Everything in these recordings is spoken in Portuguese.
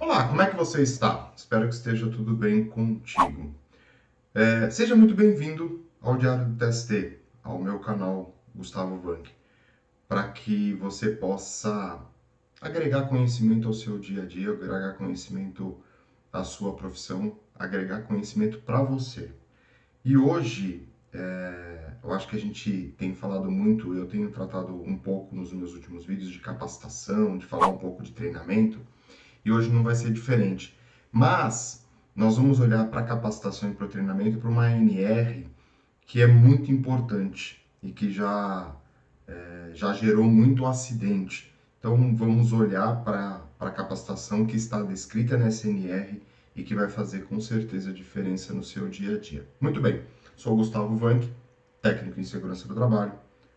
Olá, como é que você está? Espero que esteja tudo bem contigo. Seja muito bem-vindo ao Diário do TST, ao meu canal Gustavo Vanck, para que você possa agregar conhecimento ao seu dia a dia, agregar conhecimento à sua profissão, agregar conhecimento para você. E hoje, eu acho que a gente tem falado muito, eu tenho tratado um pouco nos meus últimos vídeos de capacitação, de falar um pouco de treinamento, e hoje não vai ser diferente. Mas nós vamos olhar para a capacitação e para o treinamento para uma ANR que é muito importante e que já gerou muito acidente. Então vamos olhar para a capacitação que está descrita nessa ANR e que vai fazer com certeza diferença no seu dia a dia. Muito bem, sou Gustavo Vanck, técnico em segurança do trabalho,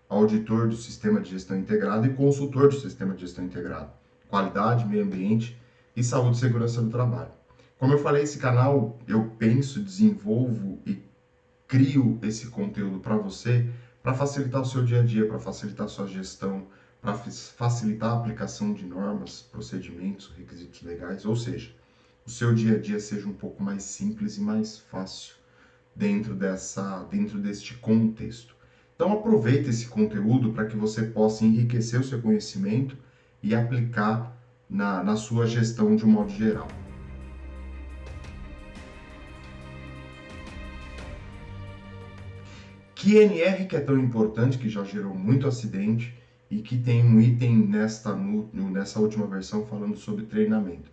auditor do Sistema de Gestão Integrada e consultor do Sistema de Gestão Integrada, qualidade, meio ambiente e saúde e segurança do trabalho. Como eu falei, esse canal eu penso, desenvolvo e crio esse conteúdo para você para facilitar o seu dia a dia, para facilitar a sua gestão, para facilitar a aplicação de normas, procedimentos, requisitos legais, ou seja, o seu dia a dia seja um pouco mais simples e mais fácil dentro deste contexto. Então aproveite esse conteúdo para que você possa enriquecer o seu conhecimento e aplicar na sua gestão de um modo geral. Que NR que é tão importante, que já gerou muito acidente e que tem um item nessa última versão falando sobre treinamento.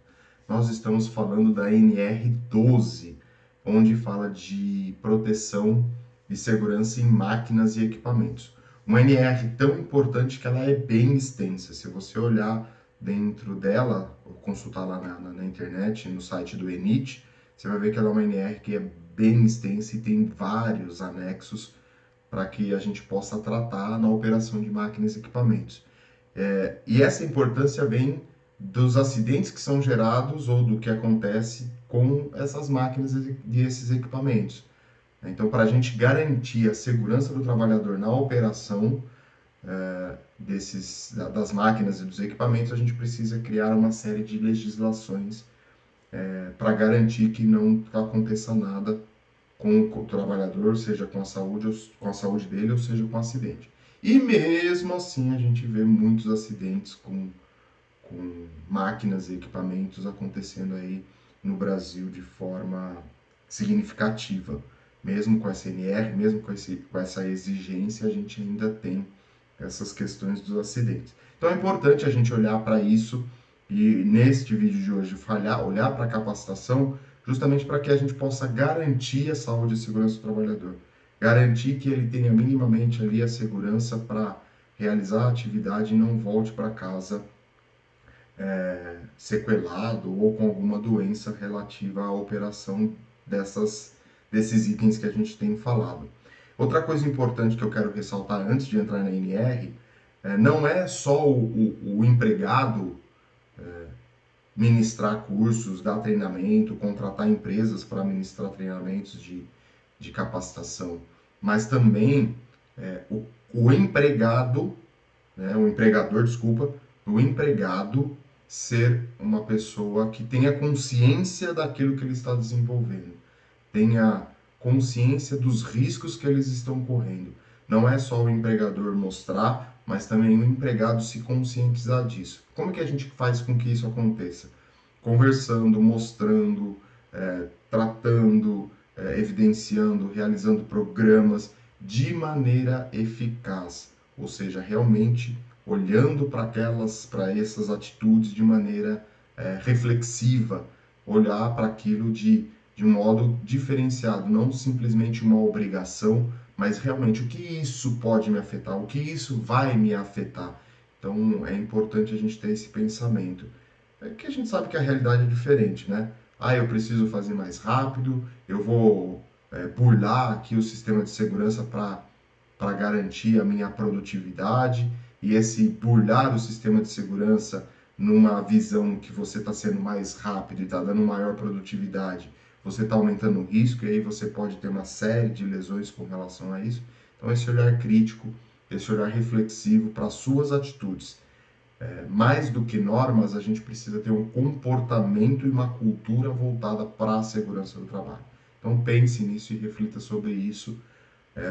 Nós estamos falando da NR12, onde fala de proteção e segurança em máquinas e equipamentos. Uma NR tão importante que ela é bem extensa. Se você olhar dentro dela, ou consultar lá na internet, no site do ENIT, você vai ver que ela é uma NR que é bem extensa e tem vários anexos para que a gente possa tratar na operação de máquinas e equipamentos. E essa importância vem dos acidentes que são gerados ou do que acontece com essas máquinas e esses equipamentos. Então, para a gente garantir a segurança do trabalhador na operação das máquinas e dos equipamentos, a gente precisa criar uma série de legislações para garantir que não aconteça nada com o trabalhador, seja com a saúde dele, ou seja com acidente. E mesmo assim a gente vê muitos acidentes com máquinas e equipamentos acontecendo aí no Brasil de forma significativa. Mesmo com a SNR, mesmo com essa exigência, a gente ainda tem essas questões dos acidentes. Então é importante a gente olhar para isso e neste vídeo de hoje olhar para a capacitação justamente para que a gente possa garantir a saúde e segurança do trabalhador. Garantir que ele tenha minimamente ali a segurança para realizar a atividade e não volte para casa sequelado ou com alguma doença relativa à operação desses itens que a gente tem falado. Outra coisa importante que eu quero ressaltar antes de entrar na NR não é só o empregado ministrar cursos, dar treinamento, contratar empresas para ministrar treinamentos de capacitação, mas também o empregado, né, o empregador, desculpa, o empregado ser uma pessoa que tenha consciência daquilo que ele está desenvolvendo, tenha consciência dos riscos que eles estão correndo. Não é só o empregador mostrar, mas também o empregado se conscientizar disso. Como que a gente faz com que isso aconteça? Conversando, mostrando, tratando, evidenciando, realizando programas de maneira eficaz, ou seja, realmente olhando para essas atitudes de maneira reflexiva, olhar para aquilo de um modo diferenciado, não simplesmente uma obrigação, mas realmente o que isso pode me afetar, o que isso vai me afetar. Então é importante a gente ter esse pensamento. Que a gente sabe que a realidade é diferente, né? Ah, eu preciso fazer mais rápido, eu vou burlar aqui o sistema de segurança para garantir a minha produtividade, e esse burlar o sistema de segurança numa visão que você está sendo mais rápido e está dando maior produtividade, você está aumentando o risco e aí você pode ter uma série de lesões com relação a isso. Então esse olhar crítico, esse olhar reflexivo para as suas atitudes. Mais do que normas, a gente precisa ter um comportamento e uma cultura voltada para a segurança do trabalho. Então pense nisso e reflita sobre isso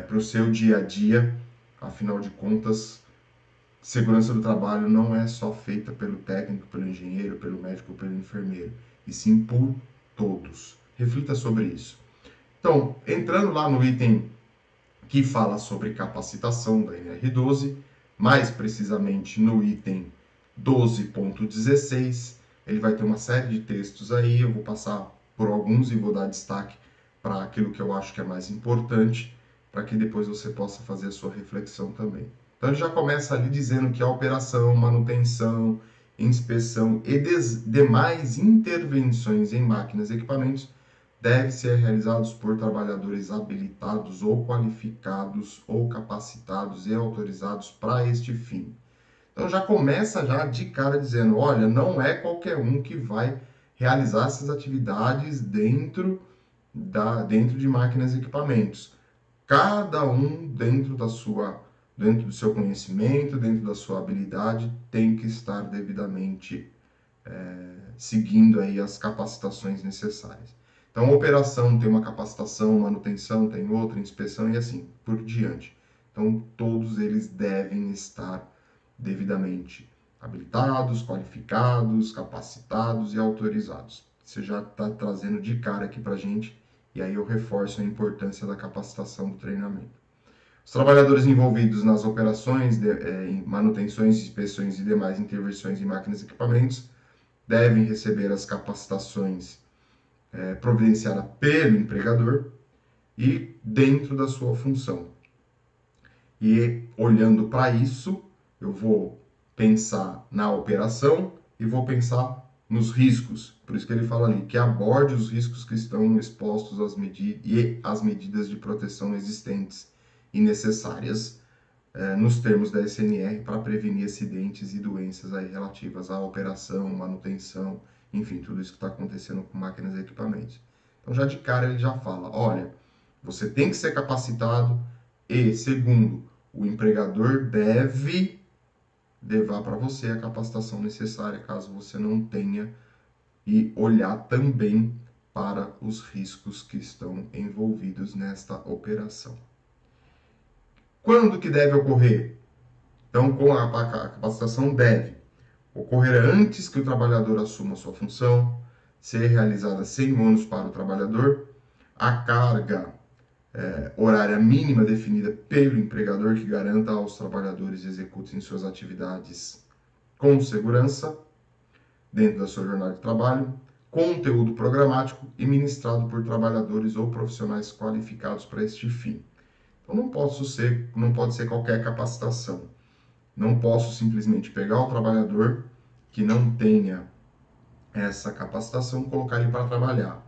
para o seu dia a dia. Afinal de contas, segurança do trabalho não é só feita pelo técnico, pelo engenheiro, pelo médico, pelo enfermeiro, e sim por todos. Reflita sobre isso. Então, entrando lá no item que fala sobre capacitação da NR12, mais precisamente no item 12.16, ele vai ter uma série de textos aí, eu vou passar por alguns e vou dar destaque para aquilo que eu acho que é mais importante, para que depois você possa fazer a sua reflexão também. Então ele já começa ali dizendo que a operação, manutenção, inspeção e demais intervenções em máquinas e equipamentos devem ser realizados por trabalhadores habilitados ou qualificados ou capacitados e autorizados para este fim. Então já começa já de cara dizendo, olha, não é qualquer um que vai realizar essas atividades dentro de máquinas e equipamentos. Cada um dentro do seu conhecimento, dentro da sua habilidade, tem que estar devidamente seguindo aí as capacitações necessárias. Então, a operação tem uma capacitação, manutenção tem outra, inspeção e assim por diante. Então, todos eles devem estar devidamente habilitados, qualificados, capacitados e autorizados. Você já está trazendo de cara aqui para a gente, e aí eu reforço a importância da capacitação do treinamento. Os trabalhadores envolvidos nas operações, manutenções, inspeções e demais intervenções em máquinas e equipamentos devem receber as capacitações providenciadas pelo empregador e dentro da sua função. E olhando para isso, eu vou pensar na operação e vou pensar nos riscos. Por isso que ele fala ali, que aborde os riscos que estão expostos às medidas de proteção existentes e necessárias nos termos da SNR para prevenir acidentes e doenças aí relativas à operação, manutenção, enfim, tudo isso que está acontecendo com máquinas e equipamentos. Então já de cara ele já fala, olha, você tem que ser capacitado e, segundo, o empregador deve levar para você a capacitação necessária caso você não tenha e olhar também para os riscos que estão envolvidos nesta operação. Quando que deve ocorrer? Então, com a capacitação deve ocorrer antes que o trabalhador assuma sua função, ser realizada sem ônus para o trabalhador, a carga horária mínima definida pelo empregador que garanta aos trabalhadores executem suas atividades com segurança dentro da sua jornada de trabalho, conteúdo programático e ministrado por trabalhadores ou profissionais qualificados para este fim. Então não pode ser qualquer capacitação. Não posso simplesmente pegar o trabalhador que não tenha essa capacitação e colocar ele para trabalhar.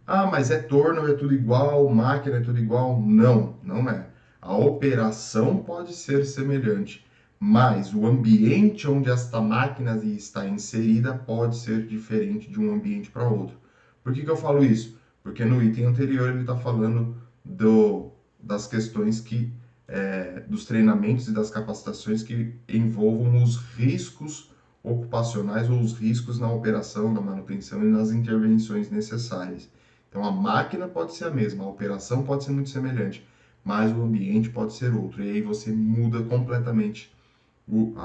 Ah, mas é torno, é tudo igual, máquina é tudo igual. Não, não é. A operação pode ser semelhante, mas o ambiente onde esta máquina está inserida pode ser diferente de um ambiente para outro. Por que eu falo isso? Porque no item anterior ele está falando das questões dos treinamentos e das capacitações que envolvam os riscos ocupacionais ou os riscos na operação, na manutenção e nas intervenções necessárias. Então a máquina pode ser a mesma, a operação pode ser muito semelhante, mas o ambiente pode ser outro. E aí você muda completamente o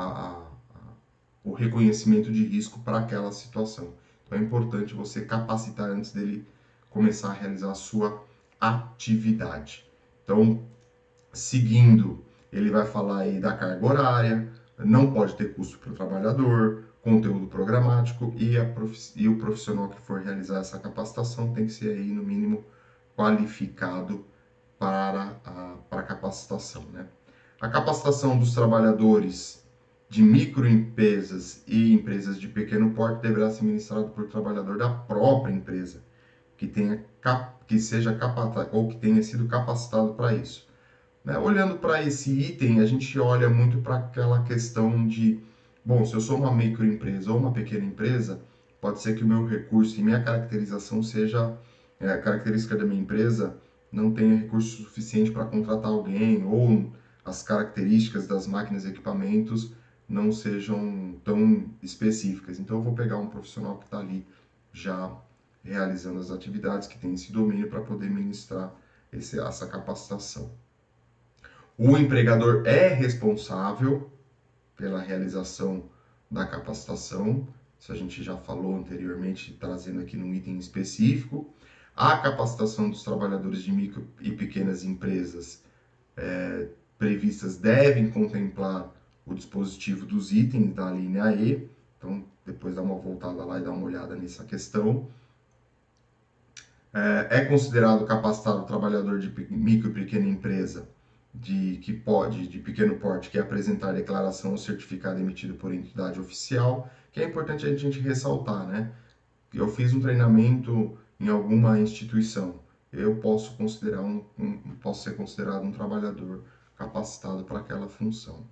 reconhecimento de risco para aquela situação. Então é importante você capacitar antes dele começar a realizar a sua atividade. Então, seguindo, ele vai falar aí da carga horária, não pode ter custo para o trabalhador, conteúdo programático e o profissional que for realizar essa capacitação tem que ser aí, no mínimo, qualificado para a capacitação, né? A capacitação dos trabalhadores de microempresas e empresas de pequeno porte deverá ser ministrada por trabalhador da própria empresa, que seja capacitado ou que tenha sido capacitado para isso. Né? Olhando para esse item, a gente olha muito para aquela questão de, bom, se eu sou uma microempresa ou uma pequena empresa, pode ser que o meu recurso e minha caracterização seja, a característica da minha empresa não tenha recurso suficiente para contratar alguém, ou as características das máquinas e equipamentos não sejam tão específicas. Então, eu vou pegar um profissional que está ali já realizando as atividades, que tem esse domínio para poder ministrar essa capacitação. O empregador é responsável pela realização da capacitação, isso a gente já falou anteriormente, trazendo aqui num item específico. A capacitação dos trabalhadores de micro e pequenas empresas previstas devem contemplar o dispositivo dos itens da linha E, então depois dá uma voltada lá e dá uma olhada nessa questão. É considerado capacitado o trabalhador de micro e pequena empresa de pequeno porte que apresentar declaração ou certificado emitido por entidade oficial, que é importante a gente ressaltar, né? Eu fiz um treinamento em alguma instituição, eu posso posso ser considerado um trabalhador capacitado para aquela função.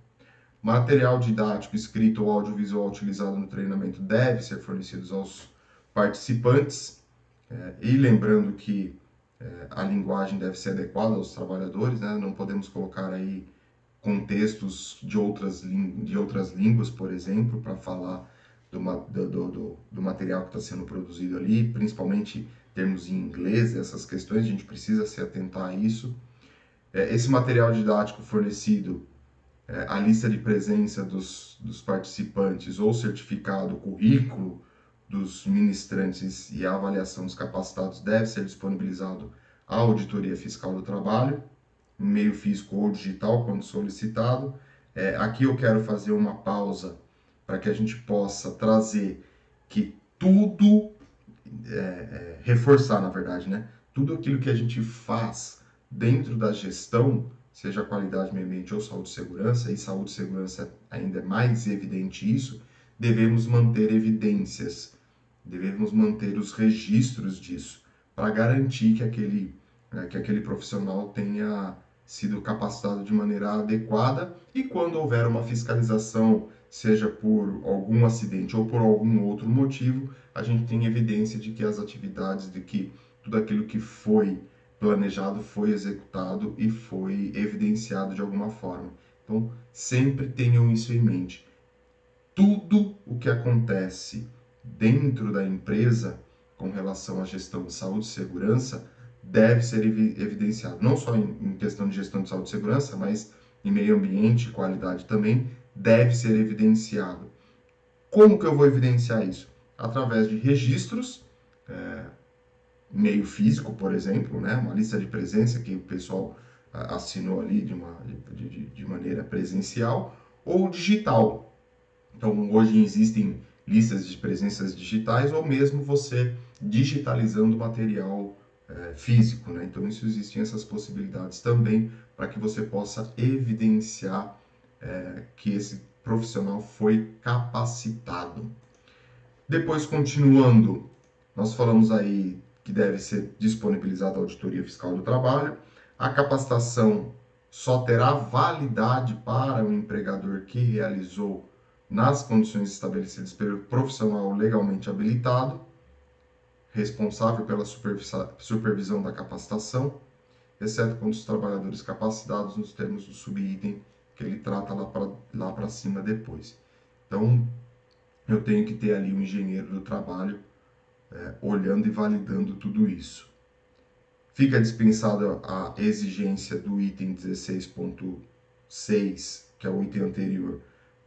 Material didático, escrito ou audiovisual utilizado no treinamento deve ser fornecido aos participantes, e lembrando que a linguagem deve ser adequada aos trabalhadores, né? Não podemos colocar aí contextos de outras línguas, por exemplo, para falar do material que está sendo produzido ali, principalmente termos em inglês, essas questões, a gente precisa se atentar a isso. Esse material didático fornecido, a lista de presença dos participantes ou certificado, currículo dos ministrantes e a avaliação dos capacitados deve ser disponibilizado à Auditoria Fiscal do Trabalho, em meio físico ou digital, quando solicitado. Aqui eu quero fazer uma pausa para que a gente possa trazer que tudo, reforçar na verdade, né? Tudo aquilo que a gente faz dentro da gestão, seja qualidade, meio ambiente ou saúde e segurança, e saúde e segurança ainda é mais evidente isso, devemos manter evidências, devemos manter os registros disso, para garantir que aquele profissional tenha sido capacitado de maneira adequada e quando houver uma fiscalização, seja por algum acidente ou por algum outro motivo, a gente tem evidência de que as atividades, de que tudo aquilo que foi planejado foi executado e foi evidenciado de alguma forma. Então, sempre tenham isso em mente. Tudo o que acontece dentro da empresa com relação à gestão de saúde e segurança deve ser evidenciado, não só em questão de gestão de saúde e segurança, mas em meio ambiente e qualidade também, deve ser evidenciado. Como que eu vou evidenciar isso? Através de registros, meio físico, por exemplo, né? Uma lista de presença que o pessoal assinou ali de maneira presencial, ou digital. Então, hoje existem listas de presenças digitais ou mesmo você digitalizando material físico, né? Então, isso existem essas possibilidades também para que você possa evidenciar que esse profissional foi capacitado. Depois, continuando, nós falamos aí que deve ser disponibilizada a Auditoria Fiscal do Trabalho. A capacitação só terá validade para o empregador que realizou nas condições estabelecidas pelo profissional legalmente habilitado, responsável pela supervisão da capacitação, exceto quando os trabalhadores capacitados nos termos do subitem que ele trata lá para cima depois. Então, eu tenho que ter ali um engenheiro do trabalho olhando e validando tudo isso. Fica dispensada a exigência do item 16.6, que é o item anterior,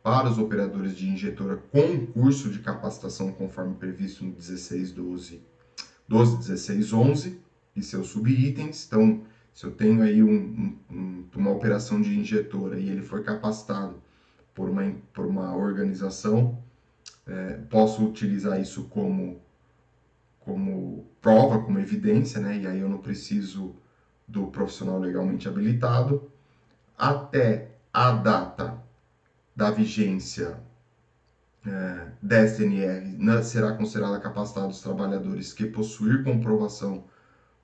para os operadores de injetora com curso de capacitação conforme previsto no 16.11 e seus subitens. Então, se eu tenho aí uma operação de injetora e ele foi capacitado por uma organização, posso utilizar isso como prova, como evidência, né? E aí eu não preciso do profissional legalmente habilitado. Até a data da vigência da SNR será considerada capacitada os trabalhadores que possuir comprovação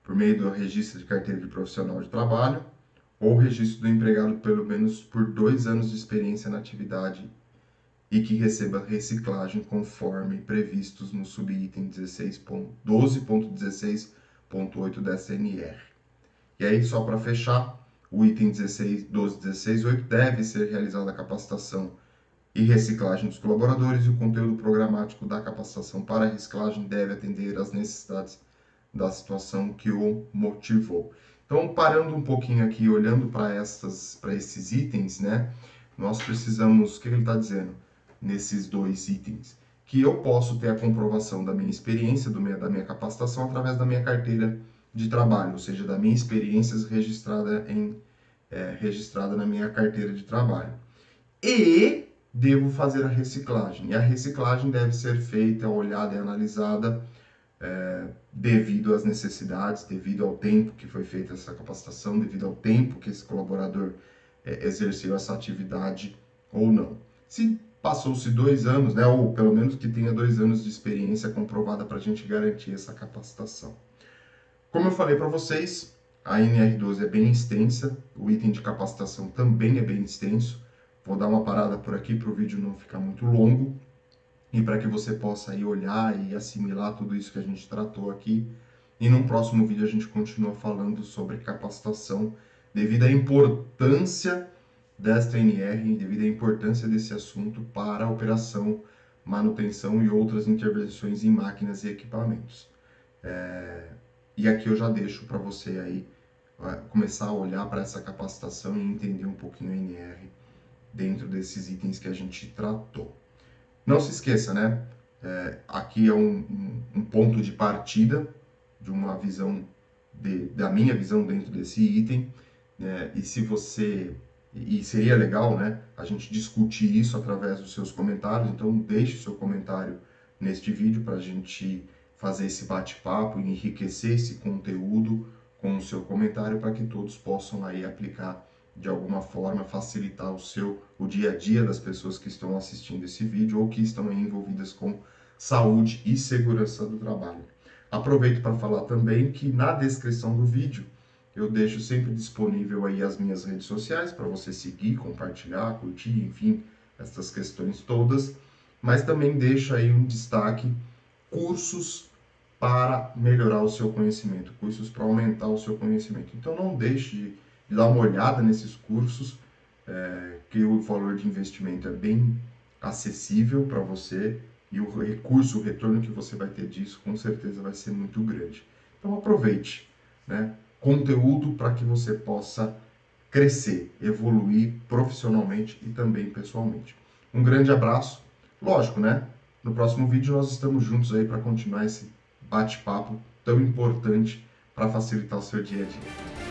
por meio do registro de carteira de profissional de trabalho ou registro do empregado pelo menos por 2 anos de experiência na atividade e que receba reciclagem conforme previstos no subitem 12.16.8 da SNR. E aí, só para fechar, o item 12.16.8 deve ser realizada a capacitação e reciclagem dos colaboradores, e o conteúdo programático da capacitação para reciclagem deve atender às necessidades da situação que o motivou. Então, parando um pouquinho aqui, olhando para esses itens, né, nós precisamos, o que ele está dizendo nesses dois itens? Que eu posso ter a comprovação da minha experiência, da minha capacitação, através da minha carteira de trabalho, ou seja, da minha experiência registrada na minha carteira de trabalho. E devo fazer a reciclagem. E a reciclagem deve ser feita, olhada e analisada devido às necessidades, devido ao tempo que foi feita essa capacitação, devido ao tempo que esse colaborador exerceu essa atividade ou não. Se passou-se 2 anos, né, ou pelo menos que tenha 2 anos de experiência comprovada para a gente garantir essa capacitação. Como eu falei para vocês, a NR12 é bem extensa, o item de capacitação também é bem extenso. Vou dar uma parada por aqui para o vídeo não ficar muito longo e para que você possa aí olhar e assimilar tudo isso que a gente tratou aqui. E num próximo vídeo a gente continua falando sobre capacitação devido à importância desta NR, devido à importância desse assunto para a operação, manutenção e outras intervenções em máquinas e equipamentos. E aqui eu já deixo para você aí começar a olhar para essa capacitação e entender um pouquinho a NR dentro desses itens que a gente tratou. Não se esqueça, né? Aqui é um ponto de partida de uma visão, da minha visão dentro desse item, né? E seria legal, né, a gente discutir isso através dos seus comentários. Então deixe seu comentário neste vídeo para a gente fazer esse bate-papo e enriquecer esse conteúdo com o seu comentário para que todos possam aí aplicar de alguma forma, facilitar o dia a dia das pessoas que estão assistindo esse vídeo ou que estão aí envolvidas com saúde e segurança do trabalho. Aproveito para falar também que na descrição do vídeo eu deixo sempre disponível aí as minhas redes sociais para você seguir, compartilhar, curtir, enfim, essas questões todas, mas também deixo aí um destaque, cursos para melhorar o seu conhecimento, cursos para aumentar o seu conhecimento. Então não deixe de dar uma olhada nesses cursos, que o valor de investimento é bem acessível para você e o retorno que você vai ter disso com certeza vai ser muito grande. Então aproveite, né? Conteúdo para que você possa crescer, evoluir profissionalmente e também pessoalmente. Um grande abraço. Lógico, né? No próximo vídeo nós estamos juntos aí para continuar esse bate-papo tão importante para facilitar o seu dia a dia.